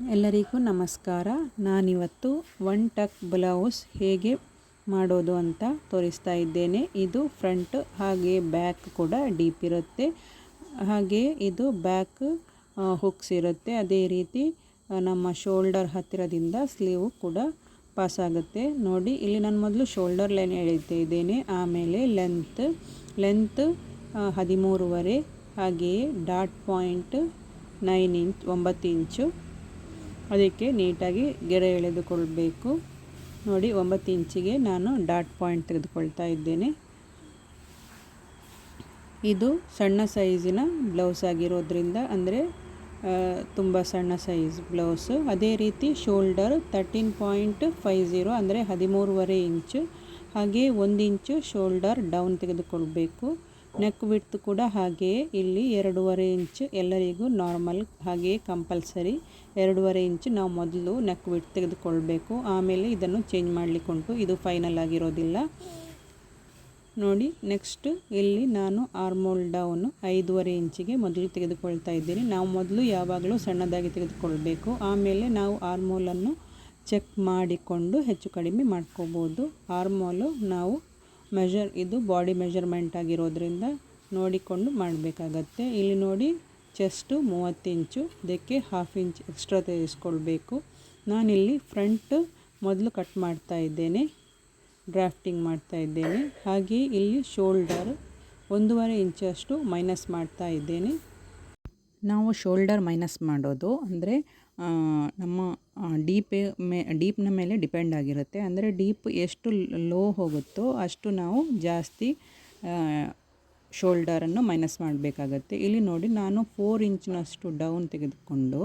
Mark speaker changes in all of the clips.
Speaker 1: ಎಲ್ಲರಿಗೂ ನಮಸ್ಕಾರ. ನಾನಿವತ್ತು ಒನ್ ಟಕ್ ಬ್ಲೌಸ್ ಹೇಗೆ ಮಾಡೋದು ಅಂತ ತೋರಿಸ್ತಾ ಇದ್ದೇನೆ. ಇದು ಫ್ರಂಟ್ ಹಾಗೆ ಬ್ಯಾಕ್ ಕೂಡ ಡೀಪ್ ಇರುತ್ತೆ, ಹಾಗೆ ಇದು ಬ್ಯಾಕ್ ಹುಕ್ಸ್ ಇರುತ್ತೆ. ಅದೇ ರೀತಿ ನಮ್ಮ ಶೋಲ್ಡರ್ ಹತ್ತಿರದಿಂದ ಸ್ಲೀವ್ ಕೂಡ ಪಾಸ್ ಆಗುತ್ತೆ. ನೋಡಿ, ಇಲ್ಲಿ ನಾನು ಮೊದಲು ಶೋಲ್ಡರ್ ಲೈನ್ ಎಳಿತಾ ಇದ್ದೇನೆ, ಆಮೇಲೆ ಲೆಂತ್ 13.5, ಹಾಗೆಯೇ ಡಾಟ್ ಪಾಯಿಂಟ್ 9 ಇಂಚು. ಅದಕ್ಕೆ ನೀಟಾಗಿ ಗೆರೆ ಎಳೆದುಕೊಳ್ಬೇಕು. ನೋಡಿ, 9 ಇಂಚಿಗೆ ನಾನು ಡಾಟ್ ಪಾಯಿಂಟ್ ತೆಗೆದುಕೊಳ್ತಾ ಇದ್ದೇನೆ. ಇದು ಸಣ್ಣ ಸೈಜಿನ ಬ್ಲೌಸ್ ಆಗಿರೋದ್ರಿಂದ, ಅಂದರೆ ತುಂಬ ಸಣ್ಣ ಸೈಜ್ ಬ್ಲೌಸು. ಅದೇ ರೀತಿ ಶೋಲ್ಡರ್ 13.50 ಅಂದರೆ 13.5 ಇಂಚು, ಹಾಗೆ 1 ಇಂಚು ಶೋಲ್ಡರ್ ಡೌನ್ ತೆಗೆದುಕೊಳ್ಬೇಕು. ನೆಕ್ ವಿಡ್ತ್ ಕೂಡ ಹಾಗೆಯೇ ಇಲ್ಲಿ 2.5 ಇಂಚು ಎಲ್ಲರಿಗೂ ನಾರ್ಮಲ್, ಹಾಗೆಯೇ ಕಂಪಲ್ಸರಿ 2.5 ಇಂಚು ನಾವು ಮೊದಲು ನೆಕ್ ವಿಡ್ತ್ ತೆಗೆದುಕೊಳ್ಬೇಕು. ಆಮೇಲೆ ಇದನ್ನು ಚೇಂಜ್ ಮಾಡಲಿಕ್ಕುಂಟು, ಇದು ಫೈನಲ್ ಆಗಿರೋದಿಲ್ಲ. ನೋಡಿ, ನೆಕ್ಸ್ಟ್ ಇಲ್ಲಿ ನಾನು ಆರ್ಮೋಲ್ ಡೌನು 5.5 ಇಂಚಿಗೆ ಮೊದಲು ತೆಗೆದುಕೊಳ್ತಾ ಇದ್ದೀನಿ. ನಾವು ಮೊದಲು ಯಾವಾಗಲೂ ಸಣ್ಣದಾಗಿ ತೆಗೆದುಕೊಳ್ಬೇಕು, ಆಮೇಲೆ ನಾವು ಆರ್ಮೋಲನ್ನು ಚೆಕ್ ಮಾಡಿಕೊಂಡು ಹೆಚ್ಚು ಕಡಿಮೆ ಮಾಡ್ಕೋಬೋದು. ಆರ್ಮೋಲು ನಾವು ಇದು ಬಾಡಿ ಮೆಜರ್ಮೆಂಟ್ ಆಗಿರೋದ್ರಿಂದ ನೋಡಿಕೊಂಡು ಮಾಡಬೇಕಾಗತ್ತೆ. ಇಲ್ಲಿ ನೋಡಿ, ಚೆಸ್ಟು 30 ಇಂಚು, ಇದಕ್ಕೆ 1/2 ಇಂಚ್ ಎಕ್ಸ್ಟ್ರಾ ತೆಗೆಸ್ಕೊಳ್ಬೇಕು. ನಾನಿಲ್ಲಿ ಫ್ರಂಟ್ ಮೊದಲು ಕಟ್ ಮಾಡ್ತಾ ಇದ್ದೇನೆ, ಡ್ರಾಫ್ಟಿಂಗ್ ಮಾಡ್ತಾ ಇದ್ದೇನೆ. ಹಾಗೆ ಇಲ್ಲಿ ಶೋಲ್ಡರ್ 1.5 ಇಂಚಷ್ಟು ಮೈನಸ್ ಮಾಡ್ತಾ ಇದ್ದೇನೆ. ನಾವು ಶೋಲ್ಡರ್ ಮೈನಸ್ ಮಾಡೋದು ಅಂದರೆ ನಮ್ಮ ಡೀಪ್ನ ಮೇಲೆ ಡಿಪೆಂಡ್ ಆಗಿರುತ್ತೆ. ಅಂದರೆ ಡೀಪ್ ಎಷ್ಟು ಲೋ ಹೋಗುತ್ತೋ ಅಷ್ಟು ನಾವು ಜಾಸ್ತಿ ಶೋಲ್ಡರನ್ನು ಮೈನಸ್ ಮಾಡಬೇಕಾಗತ್ತೆ. ಇಲ್ಲಿ ನೋಡಿ, ನಾನು 4 ಇಂಚಿನಷ್ಟು ಡೌನ್ ತೆಗೆದುಕೊಂಡು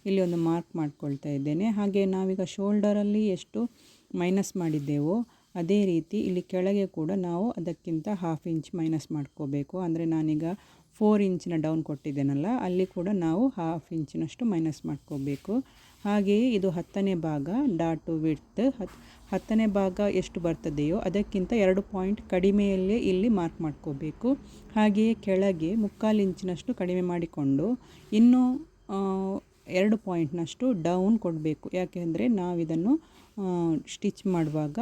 Speaker 1: ಇಲ್ಲಿ ಒಂದು ಮಾರ್ಕ್ ಮಾಡ್ಕೊಳ್ತಾ ಇದ್ದೇನೆ. ಹಾಗೆ ನಾವೀಗ ಶೋಲ್ಡರಲ್ಲಿ ಎಷ್ಟು ಮೈನಸ್ ಮಾಡಿದ್ದೆವೋ ಅದೇ ರೀತಿ ಇಲ್ಲಿ ಕೆಳಗೆ ಕೂಡ ನಾವು ಅದಕ್ಕಿಂತ 1/2 ಇಂಚ್ ಮೈನಸ್ ಮಾಡ್ಕೋಬೇಕು. ಅಂದರೆ ನಾನೀಗ 4 ಇಂಚಿನ ಡೌನ್ ಕೊಟ್ಟಿದ್ದೇನಲ್ಲ, ಅಲ್ಲಿ ಕೂಡ ನಾವು 1/2 ಇಂಚಿನಷ್ಟು ಮೈನಸ್ ಮಾಡ್ಕೋಬೇಕು. ಹಾಗೆಯೇ ಇದು 10ನೇ ಭಾಗ ಡಾಟು ವಿಡ್ತ್, 10ನೇ ಭಾಗ ಎಷ್ಟು ಬರ್ತದೆಯೋ ಅದಕ್ಕಿಂತ 2 ಪಾಯಿಂಟ್ ಕಡಿಮೆಯಲ್ಲೇ ಇಲ್ಲಿ ಮಾರ್ಕ್ ಮಾಡ್ಕೋಬೇಕು. ಹಾಗೆಯೇ ಕೆಳಗೆ 3/4 ಇಂಚಿನಷ್ಟು ಕಡಿಮೆ ಮಾಡಿಕೊಂಡು ಇನ್ನೂ 2 ಪಾಯಿಂಟ್ನಷ್ಟು ಡೌನ್ ಕೊಡಬೇಕು. ಯಾಕೆಂದರೆ ನಾವಿದನ್ನು ಸ್ಟಿಚ್ ಮಾಡುವಾಗ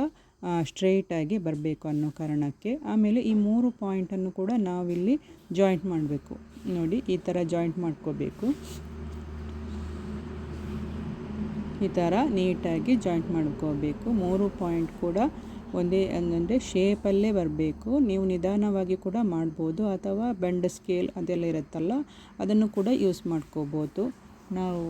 Speaker 1: ಸ್ಟ್ರೈಟಾಗಿ ಬರಬೇಕು ಅನ್ನೋ ಕಾರಣಕ್ಕೆ. ಆಮೇಲೆ ಈ 3 ಪಾಯಿಂಟನ್ನು ಕೂಡ ನಾವಿಲ್ಲಿ ಜಾಯಿಂಟ್ ಮಾಡಬೇಕು. ನೋಡಿ, ಈ ಥರ ಜಾಯಿಂಟ್ ಮಾಡ್ಕೋಬೇಕು. ಈ ಥರ ನೀಟಾಗಿ ಜಾಯಿಂಟ್ ಮಾಡ್ಕೋಬೇಕು. 3 ಪಾಯಿಂಟ್ ಕೂಡ ಒಂದೇ ಅಂದರೆ ಶೇಪಲ್ಲೇ ಬರಬೇಕು. ನೀವು ನಿಧಾನವಾಗಿ ಕೂಡ ಮಾಡ್ಬೋದು, ಅಥವಾ ಬೆಂಡ್ ಸ್ಕೇಲ್ ಅದೆಲ್ಲ ಇರುತ್ತಲ್ಲ ಅದನ್ನು ಕೂಡ ಯೂಸ್ ಮಾಡ್ಕೋಬೋದು. ನಾವು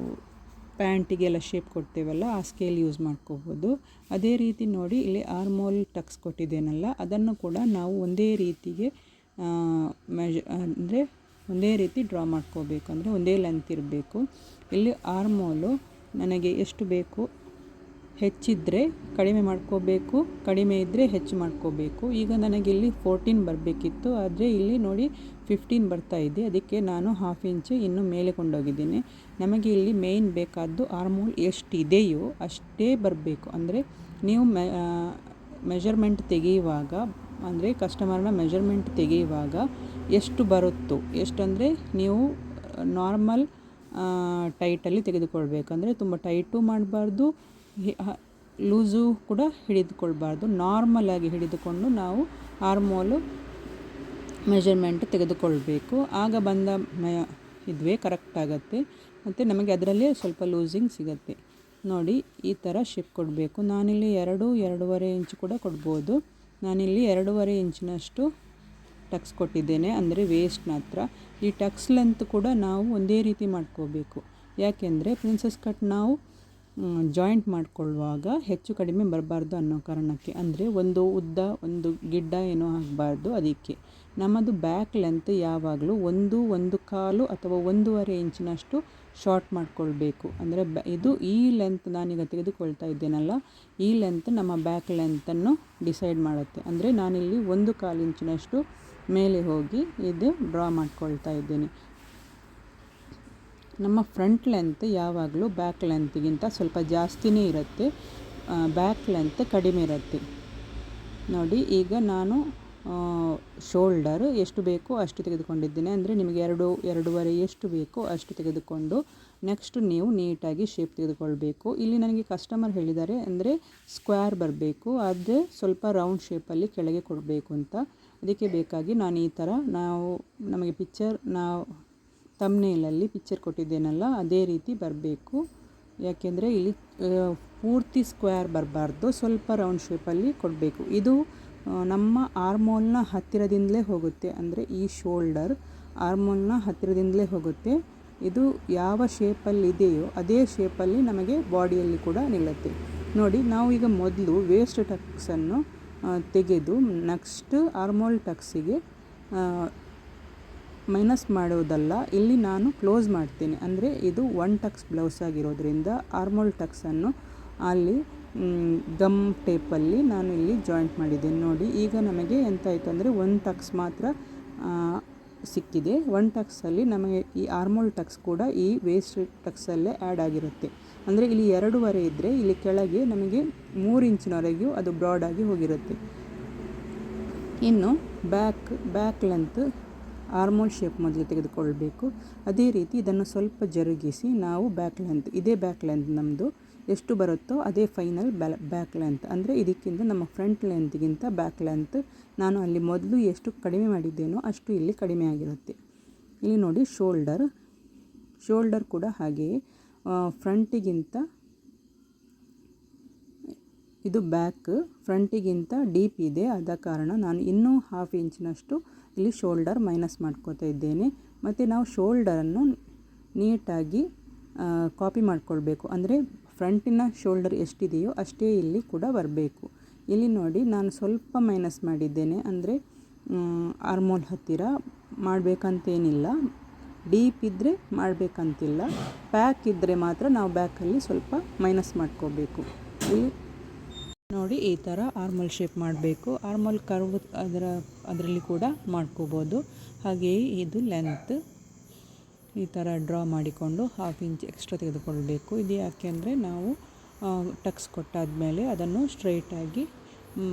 Speaker 1: ಪ್ಯಾಂಟಿಗೆಲ್ಲ ಶೇಪ್ ಕೊಡ್ತೇವಲ್ಲ, ಆ ಸ್ಕೇಲ್ ಯೂಸ್ ಮಾಡ್ಕೋಬೋದು. ಅದೇ ರೀತಿ ನೋಡಿ, ಇಲ್ಲಿ ಆರ್ಮೋಲ್ ಟಕ್ಸ್ ಕೊಟ್ಟಿದ್ದೇನಲ್ಲ, ಅದನ್ನು ಕೂಡ ನಾವು ಒಂದೇ ರೀತಿಗೆ ಅಂದರೆ ಒಂದೇ ರೀತಿ ಡ್ರಾ ಮಾಡ್ಕೋಬೇಕು. ಅಂದರೆ ಒಂದೇ ಲೆಂತ್ ಇರಬೇಕು. ಇಲ್ಲಿ ಆರ್ಮೋಲು ನನಗೆ ಎಷ್ಟು ಬೇಕು, ಹೆಚ್ಚಿದ್ದರೆ ಕಡಿಮೆ ಮಾಡ್ಕೋಬೇಕು, ಕಡಿಮೆ ಇದ್ದರೆ ಹೆಚ್ಚು ಮಾಡ್ಕೋಬೇಕು. ಈಗ ನನಗೆ ಇಲ್ಲಿ 14 ಬರಬೇಕಿತ್ತು, ಆದರೆ ಇಲ್ಲಿ ನೋಡಿ 15 ಬರ್ತಾ ಇದೆ. ಅದಕ್ಕೆ ನಾನು 1/2 ಇಂಚು ಇನ್ನು ಮೇಲೆ ಕೊಂಡೋಗಿದ್ದೀನಿ. ನಮಗೆ ಇಲ್ಲಿ ಮೇಯ್ನ್ ಬೇಕಾದ್ದು ಆರ್ಮೋಲ್ ಎಷ್ಟಿದೆಯೋ ಅಷ್ಟೇ ಬರಬೇಕು. ಅಂದರೆ ನೀವು ಮೆಜರ್ಮೆಂಟ್ ತೆಗೆಯುವಾಗ, ಅಂದರೆ ಕಸ್ಟಮರ್ನ ಮೆಜರ್ಮೆಂಟ್ ತೆಗೆಯುವಾಗ ಎಷ್ಟು ಬರುತ್ತೋ, ಎಷ್ಟಂದರೆ ನೀವು ನಾರ್ಮಲ್ ಟೈಟಲ್ಲಿ ತೆಗೆದುಕೊಳ್ಬೇಕು. ಅಂದರೆ ತುಂಬ ಟೈಟು ಮಾಡಬಾರ್ದು, ಲೂಸು ಕೂಡ ಹಿಡಿದುಕೊಳ್ಬಾರ್ದು. ನಾರ್ಮಲಾಗಿ ಹಿಡಿದುಕೊಂಡು ನಾವು ಆರ್ಮೋಲು ಮೆಜರ್ಮೆಂಟ್ ತೆಗೆದುಕೊಳ್ಬೇಕು. ಆಗ ಬಂದ ಇದುವೇ ಕರೆಕ್ಟ್ ಆಗುತ್ತೆ, ಮತ್ತು ನಮಗೆ ಅದರಲ್ಲೇ ಸ್ವಲ್ಪ ಲೂಸಿಂಗ್ ಸಿಗುತ್ತೆ. ನೋಡಿ, ಈ ಥರ ಶೇಪ್ ಕೊಡಬೇಕು. ನಾನಿಲ್ಲಿ 2.5 ಇಂಚು ಕೂಡ ಕೊಡ್ಬೋದು. ನಾನಿಲ್ಲಿ 2.5 ಇಂಚಿನಷ್ಟು ಟಕ್ಸ್ ಕೊಟ್ಟಿದ್ದೇನೆ, ಅಂದರೆ ವೇಸ್ಟ್ನ ಹತ್ರ. ಈ ಟಕ್ಸ್ ಲೆಂತ್ ಕೂಡ ನಾವು ಒಂದೇ ರೀತಿ ಮಾಡ್ಕೋಬೇಕು. ಯಾಕೆಂದರೆ ಪ್ರಿನ್ಸಸ್ ಕಟ್ ನಾವು ಜಾಯಿಂಟ್ ಮಾಡ್ಕೊಳ್ಳುವಾಗ ಹೆಚ್ಚು ಕಡಿಮೆ ಬರಬಾರ್ದು ಅನ್ನೋ ಕಾರಣಕ್ಕೆ. ಅಂದರೆ ಒಂದು ಉದ್ದ ಒಂದು ಗಿಡ್ಡ ಏನೋ ಆಗಬಾರ್ದು. ಅದಕ್ಕೆ ನಮ್ಮದು ಬ್ಯಾಕ್ ಲೆಂತ್ ಯಾವಾಗಲೂ 1.25 ಅಥವಾ 1.5 ಇಂಚಿನಷ್ಟು ಶಾರ್ಟ್ ಮಾಡ್ಕೊಳ್ಬೇಕು. ಅಂದರೆ ಇದು ಈ ಲೆಂತ್ ನಾನೀಗ ತೆಗೆದುಕೊಳ್ತಾ ಇದ್ದೇನಲ್ಲ, ಈ ಲೆಂತ್ ನಮ್ಮ ಬ್ಯಾಕ್ ಲೆಂತನ್ನು ಡಿಸೈಡ್ ಮಾಡುತ್ತೆ. ಅಂದರೆ ನಾನಿಲ್ಲಿ 1/4 ಇಂಚಿನಷ್ಟು ಮೇಲೆ ಹೋಗಿ ಇದು ಡ್ರಾ ಮಾಡ್ಕೊಳ್ತಾ ಇದ್ದೇನೆ. ನಮ್ಮ ಫ್ರಂಟ್ ಲೆಂತ್ ಯಾವಾಗಲೂ ಬ್ಯಾಕ್ ಲೆಂತ್ಗಿಂತ ಸ್ವಲ್ಪ ಜಾಸ್ತಿನೇ ಇರುತ್ತೆ, ಬ್ಯಾಕ್ ಲೆಂತ್ ಕಡಿಮೆ ಇರುತ್ತೆ. ನೋಡಿ, ಈಗ ನಾನು ಶೋಲ್ಡರ್ ಎಷ್ಟು ಬೇಕೋ ಅಷ್ಟು ತೆಗೆದುಕೊಂಡಿದ್ದೇನೆ. ಅಂದರೆ ನಿಮಗೆ 2.5 ಎಷ್ಟು ಬೇಕೋ ಅಷ್ಟು ತೆಗೆದುಕೊಂಡು ನೆಕ್ಸ್ಟ್ ನೀವು ನೀಟಾಗಿ ಶೇಪ್ ತೆಗೆದುಕೊಳ್ಬೇಕು. ಇಲ್ಲಿ ನನಗೆ ಕಸ್ಟಮರ್ ಹೇಳಿದ್ದಾರೆ ಅಂದರೆ ಸ್ಕ್ವೇರ್ ಬರಬೇಕು, ಆದರೆ ಸ್ವಲ್ಪ ರೌಂಡ್ ಶೇಪಲ್ಲಿ ಕೆಳಗೆ ಕೊಡಬೇಕು ಅಂತ. ಅದಕ್ಕೆ ಬೇಕಾಗಿ ನಾನು ಈ ಥರ ನಮಗೆ ನಾವು ಥಂಬ್ನೇಲಲ್ಲಿ ಪಿಕ್ಚರ್ ಕೊಟ್ಟಿದ್ದೇನಲ್ಲ ಅದೇ ರೀತಿ ಬರಬೇಕು. ಯಾಕೆಂದರೆ ಇಲ್ಲಿ ಪೂರ್ತಿ ಸ್ಕ್ವೇರ್ ಬರಬಾರ್ದು, ಸ್ವಲ್ಪ ರೌಂಡ್ ಶೇಪಲ್ಲಿ ಕೊಡಬೇಕು. ಇದು ನಮ್ಮ ಆರ್ಮೋಲ್ನ ಹತ್ತಿರದಿಂದಲೇ ಹೋಗುತ್ತೆ. ಅಂದರೆ ಈ ಶೋಲ್ಡರ್ ಆರ್ಮೋಲ್ನ ಹತ್ತಿರದಿಂದಲೇ ಹೋಗುತ್ತೆ. ಇದು ಯಾವ ಶೇಪಲ್ಲಿ ಇದೆಯೋ ಅದೇ ಶೇಪಲ್ಲಿ ನಮಗೆ ಬಾಡಿಯಲ್ಲಿ ಕೂಡ ನಿಲ್ಲುತ್ತೆ. ನೋಡಿ, ನಾವು ಈಗ ಮೊದಲು ವೇಸ್ಟ್ ಟಕ್ಸನ್ನು ತೆಗೆದು ನೆಕ್ಸ್ಟ್ ಆರ್ಮೋಲ್ ಟಕ್ಸಿಗೆ ಮೈನಸ್ ಮಾಡುವುದಲ್ಲ, ಇಲ್ಲಿ ನಾನು ಕ್ಲೋಸ್ ಮಾಡ್ತೀನಿ. ಅಂದರೆ ಇದು 1 ಟಕ್ಸ್ ಬ್ಲೌಸ್ ಆಗಿರೋದ್ರಿಂದ ಆರ್ಮೋಲ್ ಟಕ್ಸನ್ನು ಅಲ್ಲಿ ಗಮ್ ಟೇಪಲ್ಲಿ ನಾನು ಇಲ್ಲಿ ಜಾಯಿಂಟ್ ಮಾಡಿದ್ದೇನೆ. ನೋಡಿ, ಈಗ ನಮಗೆ ಎಂತಾಯಿತು ಅಂದರೆ 1 ಟಕ್ಸ್ ಮಾತ್ರ ಸಿಕ್ಕಿದೆ. 1 ಟಕ್ಸಲ್ಲಿ ನಮಗೆ ಈ ಆರ್ಮೋಲ್ ಟಕ್ಸ್ ಕೂಡ ಈ ವೇಸ್ಟ್ ಟಕ್ಸಲ್ಲೇ ಆ್ಯಡ್ ಆಗಿರುತ್ತೆ. ಅಂದರೆ ಇಲ್ಲಿ 2.5 ಇದ್ದರೆ ಇಲ್ಲಿ ಕೆಳಗೆ ನಮಗೆ 3 ಇಂಚಿನವರೆಗೂ ಅದು ಬ್ರಾಡಾಗಿ ಹೋಗಿರುತ್ತೆ. ಇನ್ನು ಬ್ಯಾಕ್ ಲೆಂತ್ ಆರ್ಮೋಲ್ ಶೇಪ್ ಮೊದಲು ತೆಗೆದುಕೊಳ್ಬೇಕು. ಅದೇ ರೀತಿ ಇದನ್ನು ಸ್ವಲ್ಪ ಜರುಗಿಸಿ ನಾವು ಇದೇ ಬ್ಯಾಕ್ ಲೆಂತ್ ನಮ್ಮದು ಎಷ್ಟು ಬರುತ್ತೋ ಅದೇ ಫೈನಲ್ ಬ್ಯಾಕ್ ಲೆಂತ್. ಅಂದರೆ ಇದಕ್ಕಿಂತ ನಮ್ಮ ಫ್ರಂಟ್ ಲೆಂತ್ಗಿಂತ ಬ್ಯಾಕ್ ಲೆಂತ್ ನಾನು ಅಲ್ಲಿ ಮೊದಲು ಎಷ್ಟು ಕಡಿಮೆ ಮಾಡಿದ್ದೇನೋ ಅಷ್ಟು ಇಲ್ಲಿ ಕಡಿಮೆ ಆಗಿರುತ್ತೆ. ಇಲ್ಲಿ ನೋಡಿ, ಶೋಲ್ಡರ್ ಕೂಡ ಹಾಗೆಯೇ ಫ್ರಂಟಿಗಿಂತ ಇದು ಫ್ರಂಟಿಗಿಂತ ಡೀಪ್ ಇದೆ. ಆದ ಕಾರಣ ನಾನು ಇನ್ನೂ 1/2 ಇಂಚಿನಷ್ಟು ಇಲ್ಲಿ ಶೋಲ್ಡರ್ ಮೈನಸ್ ಮಾಡ್ಕೋತಾ ಇದ್ದೇನೆ. ಮತ್ತು ನಾವು ಶೋಲ್ಡರನ್ನು ನೀಟಾಗಿ ಕಾಪಿ ಮಾಡಿಕೊಳ್ಬೇಕು. ಅಂದರೆ ಫ್ರಂಟಿನ ಶೋಲ್ಡರ್ ಎಷ್ಟಿದೆಯೋ ಅಷ್ಟೇ ಇಲ್ಲಿ ಕೂಡ ಬರಬೇಕು. ಇಲ್ಲಿ ನೋಡಿ, ನಾನು ಸ್ವಲ್ಪ ಮೈನಸ್ ಮಾಡಿದ್ದೇನೆ. ಅಂದರೆ ಆರ್ಮೋಲ್ ಹತ್ತಿರ ಮಾಡಬೇಕಂತೇನಿಲ್ಲ, ಡೀಪ್ ಇದ್ದರೆ ಮಾಡಬೇಕಂತಿಲ್ಲ. ಪ್ಯಾಕ್ ಇದ್ದರೆ ಮಾತ್ರ ನಾವು ಬ್ಯಾಕಲ್ಲಿ ಸ್ವಲ್ಪ ಮೈನಸ್ ಮಾಡ್ಕೋಬೇಕು. ಇಲ್ಲಿ ನೋಡಿ, ಈ ಥರ ಆರ್ಮೋಲ್ ಶೇಪ್ ಮಾಡಬೇಕು. ಆರ್ಮೋಲ್ ಕರ್ವ್ ಅದರಲ್ಲಿ ಕೂಡ ಮಾಡ್ಕೋಬೋದು. ಹಾಗೆಯೇ ಇದು ಲೆಂತ್ ಈ ಥರ ಡ್ರಾ ಮಾಡಿಕೊಂಡು 1/2 ಇಂಚ್ ಎಕ್ಸ್ಟ್ರಾ ತೆಗೆದುಕೊಳ್ಬೇಕು. ಇದು ಯಾಕೆ ಅಂದರೆ ನಾವು ಟಕ್ಸ್ ಕೊಟ್ಟಾದಮೇಲೆ ಅದನ್ನು ಸ್ಟ್ರೈಟಾಗಿ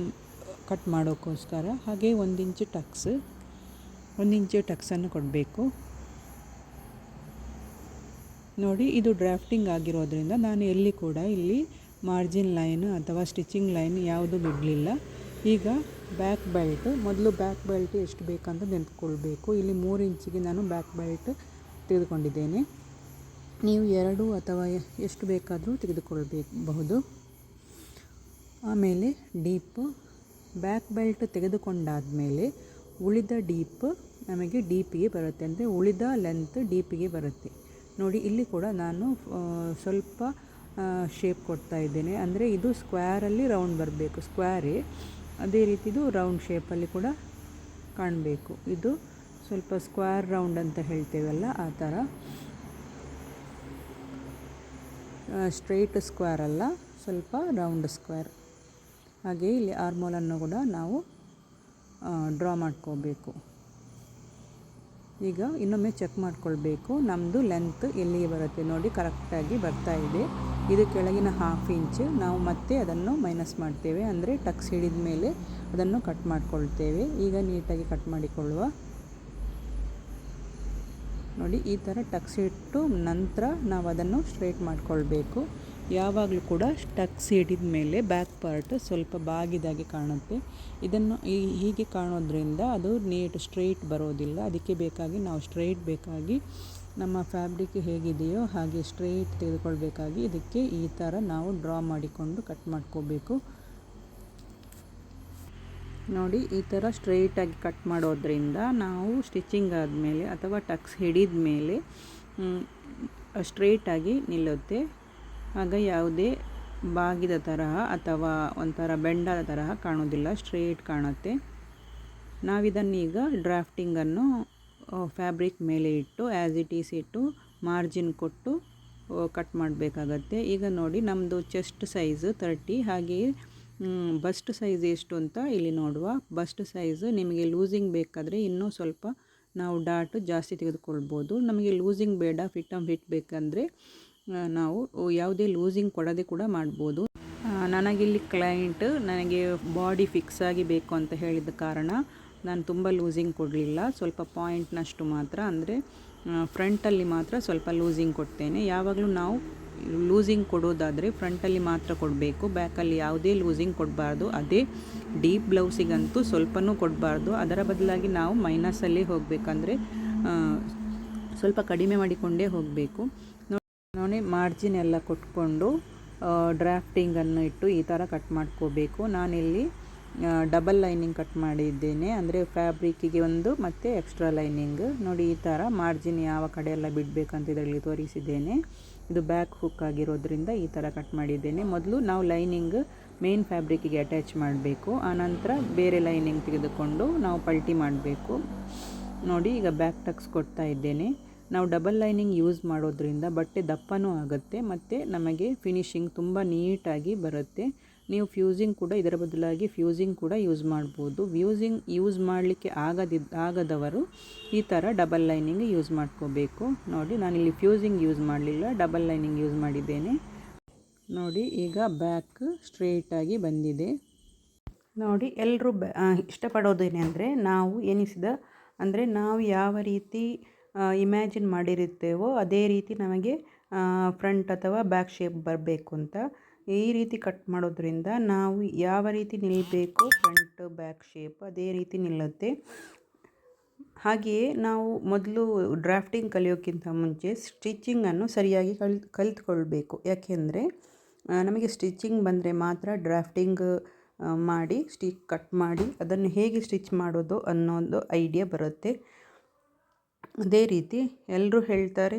Speaker 1: ಕಟ್ ಮಾಡೋಕ್ಕೋಸ್ಕರ. ಹಾಗೆ 1 ಇಂಚು ಟಕ್ಸನ್ನು ಕೊಡಬೇಕು. ನೋಡಿ, ಇದು ಡ್ರಾಫ್ಟಿಂಗ್ ಆಗಿರೋದ್ರಿಂದ ನಾನು ಎಲ್ಲಿ ಕೂಡ ಇಲ್ಲಿ ಮಾರ್ಜಿನ್ ಲೈನ್ ಅಥವಾ ಸ್ಟಿಚಿಂಗ್ ಲೈನ್ ಯಾವುದು ಬಿಡಲಿಲ್ಲ. ಈಗ ಬ್ಯಾಕ್ ಬೆಲ್ಟ್ ಎಷ್ಟು ಬೇಕಂತ ನೆನ್ಪಿಕೊಳ್ಬೇಕು. ಇಲ್ಲಿ 3 ಇಂಚಿಗೆ ನಾನು ಬ್ಯಾಕ್ ಬೆಲ್ಟ್ ತೆಗೆದುಕೊಂಡಿದ್ದೇನೆ. ನೀವು 2 ಅಥವಾ ಎಷ್ಟು ಬೇಕಾದರೂ ತೆಗೆದುಕೊಳ್ಬಹುದು. ಆಮೇಲೆ ಬ್ಯಾಕ್ ಬೆಲ್ಟ್ ತೆಗೆದುಕೊಂಡಾದಮೇಲೆ ಉಳಿದ ನಮಗೆ ಡೀಪಿಗೆ ಬರುತ್ತೆ. ಅಂದರೆ ಉಳಿದ ಲೆಂತ್ ಡೀಪಿಗೆ ಬರುತ್ತೆ. ನೋಡಿ, ಇಲ್ಲಿ ಕೂಡ ನಾನು ಸ್ವಲ್ಪ ಶೇಪ್ ಕೊಡ್ತಾ ಇದ್ದೇನೆ. ಅಂದರೆ ಇದು ಸ್ಕ್ವೇರಲ್ಲಿ ರೌಂಡ್ ಬರಬೇಕು, ಸ್ಕ್ವೇರೇ ಅದೇ ರೀತಿದು ರೌಂಡ್ ಶೇಪಲ್ಲಿ ಕೂಡ ಕಾಣಬೇಕು. ಇದು ಸ್ವಲ್ಪ ಸ್ಕ್ವೇರ್ ರೌಂಡ್ ಅಂತ ಹೇಳ್ತೇವಲ್ಲ ಆ ಥರ, ಸ್ಟ್ರೈಟ್ ಸ್ಕ್ವೇರ್ ಅಲ್ಲ, ಸ್ವಲ್ಪ ರೌಂಡ್ ಸ್ಕ್ವೇರ್. ಹಾಗೆ ಇಲ್ಲಿ ಆರ್ಮೋಲನ್ನು ಕೂಡ ನಾವು ಡ್ರಾ ಮಾಡ್ಕೋಬೇಕು. ಈಗ ಇನ್ನೊಮ್ಮೆ ಚೆಕ್ ಮಾಡಿಕೊಳ್ಬೇಕು ನಮ್ಮದು ಲೆಂತ್ ಎಲ್ಲಿಗೆ ಬರುತ್ತೆ. ನೋಡಿ, ಕರೆಕ್ಟಾಗಿ ಬರ್ತಾ ಇದೆ. ಇದು ಕೆಳಗಿನ 1/2 ಇಂಚ್ ನಾವು ಮತ್ತೆ ಅದನ್ನು ಮೈನಸ್ ಮಾಡ್ತೇವೆ. ಅಂದರೆ ಟಕ್ಸ್ ಹಿಡಿದ ಮೇಲೆ ಅದನ್ನು ಕಟ್ ಮಾಡಿಕೊಳ್ತೇವೆ. ಈಗ ನೀಟಾಗಿ ಕಟ್ ಮಾಡಿಕೊಳ್ಳುವ. ನೋಡಿ, ಈ ಥರ ಟಕ್ಸ್ ಇಟ್ಟು ನಂತರ ನಾವು ಅದನ್ನು ಸ್ಟ್ರೈಟ್ ಮಾಡಿಕೊಳ್ಬೇಕು. ಯಾವಾಗಲೂ ಕೂಡ ಟಕ್ಸ್ ಹಿಡಿದ ಮೇಲೆ ಬ್ಯಾಕ್ ಪಾರ್ಟ್ ಸ್ವಲ್ಪ ಬಾಗಿದಾಗೆ ಕಾಣುತ್ತೆ. ಇದನ್ನು ಹೀಗೆ ಕಾಣೋದ್ರಿಂದ ಅದು ಸ್ಟ್ರೈಟ್ ಬರೋದಿಲ್ಲ. ಅದಕ್ಕೆ ಬೇಕಾಗಿ ನಾವು ಸ್ಟ್ರೈಟ್ ಬೇಕಾಗಿ ನಮ್ಮ ಫ್ಯಾಬ್ರಿಕ್ ಹೇಗಿದೆಯೋ ಹಾಗೆ ಸ್ಟ್ರೈಟ್ ತೆಗೆದುಕೊಳ್ಬೇಕಾಗಿ ಇದಕ್ಕೆ ಈ ಥರ ನಾವು ಡ್ರಾ ಮಾಡಿಕೊಂಡು ಕಟ್ ಮಾಡ್ಕೋಬೇಕು. ನೋಡಿ, ಈ ಥರ ಸ್ಟ್ರೈಟಾಗಿ ಕಟ್ ಮಾಡೋದ್ರಿಂದ ನಾವು ಸ್ಟಿಚಿಂಗ್ ಆದಮೇಲೆ ಅಥವಾ ಟಕ್ಸ್ ಹಿಡಿದ ಮೇಲೆ ಸ್ಟ್ರೈಟಾಗಿ ನಿಲ್ಲುತ್ತೆ. ಆಗ ಯಾವುದೇ ಬಾಗಿದ ತರಹ ಅಥವಾ ಒಂಥರ ಬೆಂಡಾದ ತರಹ ಕಾಣೋದಿಲ್ಲ, ಸ್ಟ್ರೈಟ್ ಕಾಣುತ್ತೆ. ನಾವಿದನ್ನೀಗ ಡ್ರಾಫ್ಟಿಂಗನ್ನು ಫ್ಯಾಬ್ರಿಕ್ ಮೇಲೆ ಇಟ್ಟು ಆ್ಯಸ್ ಇಟ್ ಈಸ್ ಇಟ್ಟು ಮಾರ್ಜಿನ್ ಕೊಟ್ಟು ಕಟ್ ಮಾಡಬೇಕಾಗತ್ತೆ. ಈಗ ನೋಡಿ, ನಮ್ಮದು ಚೆಸ್ಟ್ ಸೈಜ್ 30, ಹಾಗೆಯೇ ಬಸ್ಟ್ ಸೈಜ್ ಎಷ್ಟು ಅಂತ ಇಲ್ಲಿ ನೋಡುವ. ಬಸ್ಟ್ ಸೈಜ್ ನಿಮಗೆ ಲೂಸಿಂಗ್ ಬೇಕಾದರೆ ಇನ್ನೂ ಸ್ವಲ್ಪ ನಾವು ಡಾಟ್ ಜಾಸ್ತಿ ತೆಗೆದುಕೊಳ್ಬೋದು. ನಮಗೆ ಲೂಸಿಂಗ್ ಬೇಡ, ಫಿಟ್ ಬೇಕಂದರೆ ನಾವು ಯಾವುದೇ ಲೂಸಿಂಗ್ ಕೊಡದೆ ಕೂಡ ಮಾಡ್ಬೋದು. ನನಗಿಲ್ಲಿ ಕ್ಲೈಂಟ್ ನನಗೆ ಬಾಡಿ ಫಿಕ್ಸ್ ಆಗಿ ಬೇಕು ಅಂತ ಹೇಳಿದ ಕಾರಣ ನಾನು ತುಂಬ ಲೂಸಿಂಗ್ ಕೊಡಲಿಲ್ಲ, ಸ್ವಲ್ಪ ಪಾಯಿಂಟ್ನಷ್ಟು ಮಾತ್ರ, ಅಂದರೆ ಫ್ರಂಟಲ್ಲಿ ಮಾತ್ರ ಸ್ವಲ್ಪ ಲೂಸಿಂಗ್ ಕೊಡ್ತೇನೆ. ಯಾವಾಗಲೂ ನಾವು ಲೂಸಿಂಗ್ ಕೊಡೋದಾದರೆ ಫ್ರಂಟಲ್ಲಿ ಮಾತ್ರ ಕೊಡಬೇಕು, ಬ್ಯಾಕಲ್ಲಿ ಯಾವುದೇ ಲೂಸಿಂಗ್ ಕೊಡಬಾರ್ದು. ಅದೇ ಡೀಪ್ ಬ್ಲೌಸಿಗಂತೂ ಸ್ವಲ್ಪನೂ ಕೊಡಬಾರ್ದು. ಅದರ ಬದಲಾಗಿ ನಾವು ಮೈನಸಲ್ಲಿ ಹೋಗಬೇಕಂದ್ರೆ ಸ್ವಲ್ಪ ಕಡಿಮೆ ಮಾಡಿಕೊಂಡೇ ಹೋಗಬೇಕು. ನೋಡಿ, ಮಾರ್ಜಿನ್ ಎಲ್ಲ ಕೊಟ್ಕೊಂಡು ಡ್ರಾಫ್ಟಿಂಗನ್ನು ಇಟ್ಟು ಈ ಥರ ಕಟ್ ಮಾಡ್ಕೋಬೇಕು. ನಾನಿಲ್ಲಿ ಡಬಲ್ ಲೈನಿಂಗ್ ಕಟ್ ಮಾಡಿದ್ದೇನೆ, ಅಂದರೆ ಫ್ಯಾಬ್ರಿಕ್ಕಿಗೆ ಒಂದು ಮತ್ತು ಎಕ್ಸ್ಟ್ರಾ ಲೈನಿಂಗ್. ನೋಡಿ, ಈ ಥರ ಮಾರ್ಜಿನ್ ಯಾವ ಕಡೆ ಎಲ್ಲ ಬಿಡಬೇಕಂತ ಇದರಲ್ಲಿ ತೋರಿಸಿದ್ದೇನೆ. ಇದು ಬ್ಯಾಕ್ ಹುಕ್ ಆಗಿರೋದ್ರಿಂದ ಈ ಥರ ಕಟ್ ಮಾಡಿದ್ದೇನೆ. ಮೊದಲು ನಾವು ಲೈನಿಂಗ್ ಮೇನ್ ಫ್ಯಾಬ್ರಿಕ್ಕಿಗೆ ಅಟ್ಯಾಚ್ ಮಾಡಬೇಕು, ಆನಂತರ ಬೇರೆ ಲೈನಿಂಗ್ ತೆಗೆದುಕೊಂಡು ನಾವು ಪಲ್ಟಿ ಮಾಡಬೇಕು. ನೋಡಿ, ಈಗ ಬ್ಯಾಕ್ ಟಕ್ಸ್ ಕೊಡ್ತಾ ಇದ್ದೇನೆ. ನಾವು ಡಬಲ್ ಲೈನಿಂಗ್ ಯೂಸ್ ಮಾಡೋದ್ರಿಂದ ಬಟ್ಟೆ ದಪ್ಪನೂ ಆಗುತ್ತೆ ಮತ್ತು ನಮಗೆ ಫಿನಿಶಿಂಗ್ ತುಂಬ ನೀಟಾಗಿ ಬರುತ್ತೆ. ನೀವು ಫ್ಯೂಸಿಂಗ್ ಕೂಡ ಇದರ ಬದಲಾಗಿ ಫ್ಯೂಸಿಂಗ್ ಕೂಡ ಯೂಸ್ ಮಾಡ್ಬೋದು. ಯೂಸ್ ಮಾಡಲಿಕ್ಕೆ ಆಗದವರು ಈ ಥರ ಡಬಲ್ ಲೈನಿಂಗ್ ಯೂಸ್ ಮಾಡ್ಕೋಬೇಕು. ನೋಡಿ, ನಾನಿಲ್ಲಿ ಫ್ಯೂಸಿಂಗ್ ಯೂಸ್ ಮಾಡಲಿಲ್ಲ, ಡಬಲ್ ಲೈನಿಂಗ್ ಯೂಸ್ ಮಾಡಿದ್ದೇನೆ. ನೋಡಿ, ಈಗ ಬ್ಯಾಕ್ ಸ್ಟ್ರೇಟಾಗಿ ಬಂದಿದೆ. ನೋಡಿ, ಎಲ್ಲರೂ ಇಷ್ಟಪಡೋದೇನೆಂದರೆ ನಾವು ಯಾವ ರೀತಿ ಇಮ್ಯಾಜಿನ್ ಮಾಡಿರುತ್ತೇವೋ ಅದೇ ರೀತಿ ನಮಗೆ ಫ್ರಂಟ್ ಅಥವಾ ಬ್ಯಾಕ್ ಶೇಪ್ ಬರಬೇಕು ಅಂತ. ಈ ರೀತಿ ಕಟ್ ಮಾಡೋದ್ರಿಂದ ನಾವು ಯಾವ ರೀತಿ ನಿಲ್ಲಬೇಕು ಫ್ರಂಟ್ ಬ್ಯಾಕ್ ಶೇಪ್ ಅದೇ ರೀತಿ ನಿಲ್ಲುತ್ತೆ. ಹಾಗೆಯೇ ನಾವು ಮೊದಲು ಡ್ರಾಫ್ಟಿಂಗ್ ಕಲಿಯೋಕ್ಕಿಂತ ಮುಂಚೆ ಸ್ಟಿಚಿಂಗನ್ನು ಸರಿಯಾಗಿ ಕಲಿತ್ಕೊಳ್ಬೇಕು. ಯಾಕೆಂದರೆ ನಮಗೆ ಸ್ಟಿಚಿಂಗ್ ಬಂದರೆ ಮಾತ್ರ ಡ್ರಾಫ್ಟಿಂಗ್ ಮಾಡಿ ಕಟ್ ಮಾಡಿ ಅದನ್ನು ಹೇಗೆ ಸ್ಟಿಚ್ ಮಾಡೋದು ಅನ್ನೋದು ಐಡಿಯಾ ಬರುತ್ತೆ. ಅದೇ ರೀತಿ ಎಲ್ಲರೂ ಹೇಳ್ತಾರೆ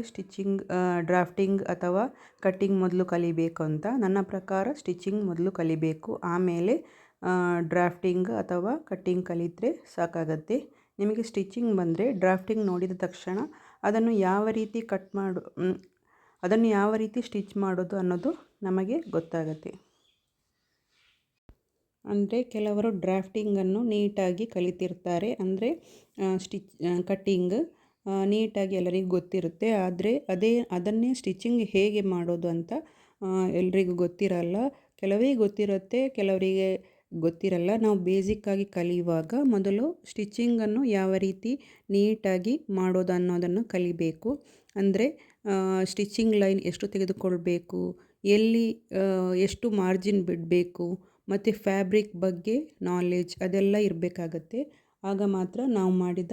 Speaker 1: ಡ್ರಾಫ್ಟಿಂಗ್ ಅಥವಾ ಕಟ್ಟಿಂಗ್ ಮೊದಲು ಕಲಿಬೇಕು ಅಂತ. ನನ್ನ ಪ್ರಕಾರ ಸ್ಟಿಚಿಂಗ್ ಮೊದಲು ಕಲಿಬೇಕು, ಆಮೇಲೆ ಡ್ರಾಫ್ಟಿಂಗ್ ಅಥವಾ ಕಟ್ಟಿಂಗ್ ಕಲಿತರೆ ಸಾಕಾಗತ್ತೆ. ನಿಮಗೆ ಸ್ಟಿಚಿಂಗ್ ಬಂದರೆ ಡ್ರಾಫ್ಟಿಂಗ್ ನೋಡಿದ ತಕ್ಷಣ ಅದನ್ನು ಯಾವ ರೀತಿ ಸ್ಟಿಚ್ ಮಾಡೋದು ಅನ್ನೋದು ನಮಗೆ ಗೊತ್ತಾಗತ್ತೆ. ಅಂದರೆ ಕೆಲವರು ಡ್ರಾಫ್ಟಿಂಗನ್ನು ನೀಟಾಗಿ ಕಲಿತಿರ್ತಾರೆ, ಅಂದರೆ ಕಟ್ಟಿಂಗ್ ನೀಟಾಗಿ ಎಲ್ಲರಿಗೂ ಗೊತ್ತಿರುತ್ತೆ. ಆದರೆ ಅದನ್ನೇ ಸ್ಟಿಚಿಂಗ್ ಹೇಗೆ ಮಾಡೋದು ಅಂತ ಎಲ್ರಿಗೂ ಗೊತ್ತಿರಲ್ಲ. ಕೆಲವರಿಗೆ ಗೊತ್ತಿರುತ್ತೆ, ಕೆಲವರಿಗೆ ಗೊತ್ತಿರಲ್ಲ. ನಾವು ಬೇಸಿಕ್ಕಾಗಿ ಕಲಿಯುವಾಗ ಮೊದಲು ಸ್ಟಿಚಿಂಗನ್ನು ಯಾವ ರೀತಿ ನೀಟಾಗಿ ಮಾಡೋದು ಅನ್ನೋದನ್ನು ಕಲಿಬೇಕು. ಅಂದರೆ ಸ್ಟಿಚಿಂಗ್ ಲೈನ್ ಎಷ್ಟು ತೆಗೆದುಕೊಳ್ಬೇಕು, ಎಲ್ಲಿ ಎಷ್ಟು ಮಾರ್ಜಿನ್ ಬಿಡಬೇಕು, ಮತ್ತು ಫ್ಯಾಬ್ರಿಕ್ ಬಗ್ಗೆ ನಾಲೆಜ್ ಅದೆಲ್ಲ ಇರಬೇಕಾಗತ್ತೆ. ಆಗ ಮಾತ್ರ ನಾವು ಮಾಡಿದ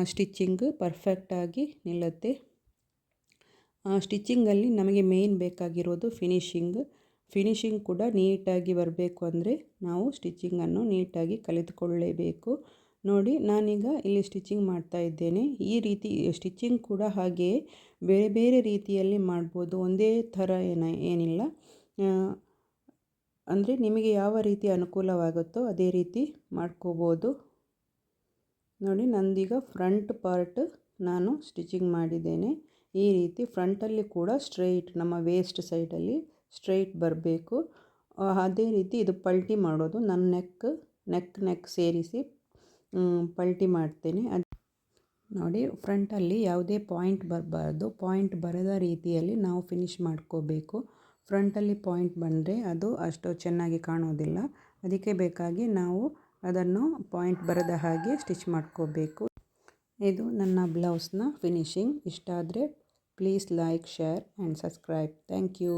Speaker 1: ಸ್ಟಿಚಿಂಗ್ ಪರ್ಫೆಕ್ಟಾಗಿ ನಿಲ್ಲುತ್ತೆ. ಸ್ಟಿಚಿಂಗಲ್ಲಿ ನಮಗೆ ಮೇನ್ ಬೇಕಾಗಿರೋದು ಫಿನಿಶಿಂಗ್ ಕೂಡ ನೀಟಾಗಿ ಬರಬೇಕು. ಅಂದರೆ ನಾವು ಸ್ಟಿಚಿಂಗನ್ನು ನೀಟಾಗಿ ಕಲಿತುಕೊಳ್ಳಲೇಬೇಕು. ನೋಡಿ, ನಾನೀಗ ಇಲ್ಲಿ ಸ್ಟಿಚಿಂಗ್ ಮಾಡ್ತಾ ಇದ್ದೇನೆ. ಈ ರೀತಿ ಸ್ಟಿಚಿಂಗ್ ಕೂಡ ಹಾಗೆಯೇ ಬೇರೆ ಬೇರೆ ರೀತಿಯಲ್ಲಿ ಮಾಡ್ಬೋದು, ಒಂದೇ ಥರ ಏನಿಲ್ಲ. ಅಂದರೆ ನಿಮಗೆ ಯಾವ ರೀತಿ ಅನುಕೂಲವಾಗುತ್ತೋ ಅದೇ ರೀತಿ ಮಾಡ್ಕೋಬೋದು. ನೋಡಿ, ನಂದೀಗ ಫ್ರಂಟ್ ಪಾರ್ಟ್ ನಾನು ಸ್ಟಿಚಿಂಗ್ ಮಾಡಿದ್ದೇನೆ. ಈ ರೀತಿ ಫ್ರಂಟಲ್ಲಿ ಕೂಡ ಸ್ಟ್ರೈಟ್, ನಮ್ಮ ವೇಸ್ಟ್ ಸೈಡಲ್ಲಿ ಸ್ಟ್ರೈಟ್ ಬರಬೇಕು. ಅದೇ ರೀತಿ ಇದು ಪಲ್ಟಿ ಮಾಡೋದು, ನನ್ನ ನೆಕ್ ಸೇರಿಸಿ ಪಲ್ಟಿ ಮಾಡ್ತೇನೆ. ನೋಡಿ, ಫ್ರಂಟಲ್ಲಿ ಯಾವುದೇ ಪಾಯಿಂಟ್ ಬರಬಾರ್ದು. ಪಾಯಿಂಟ್ ಬರದ ರೀತಿಯಲ್ಲಿ ನಾವು ಫಿನಿಶ್ ಮಾಡ್ಕೋಬೇಕು. ಫ್ರಂಟಲ್ಲಿ ಪಾಯಿಂಟ್ ಬಂದರೆ ಅದು ಅಷ್ಟು ಚೆನ್ನಾಗಿ ಕಾಣೋದಿಲ್ಲ. ಅದಕ್ಕೆ ಬೇಕಾಗಿ ನಾವು ಅದನ್ನು ಪಾಯಿಂಟ್ ಬರದ ಹಾಗೆ ಸ್ಟಿಚ್ ಮಾಡ್ಕೋಬೇಕು. ಇದು ನನ್ನ ಬ್ಲೌಸ್ನ ಫಿನಿಶಿಂಗ್. ಇಷ್ಟ ಆದರೆ please like, share and subscribe. Thank you.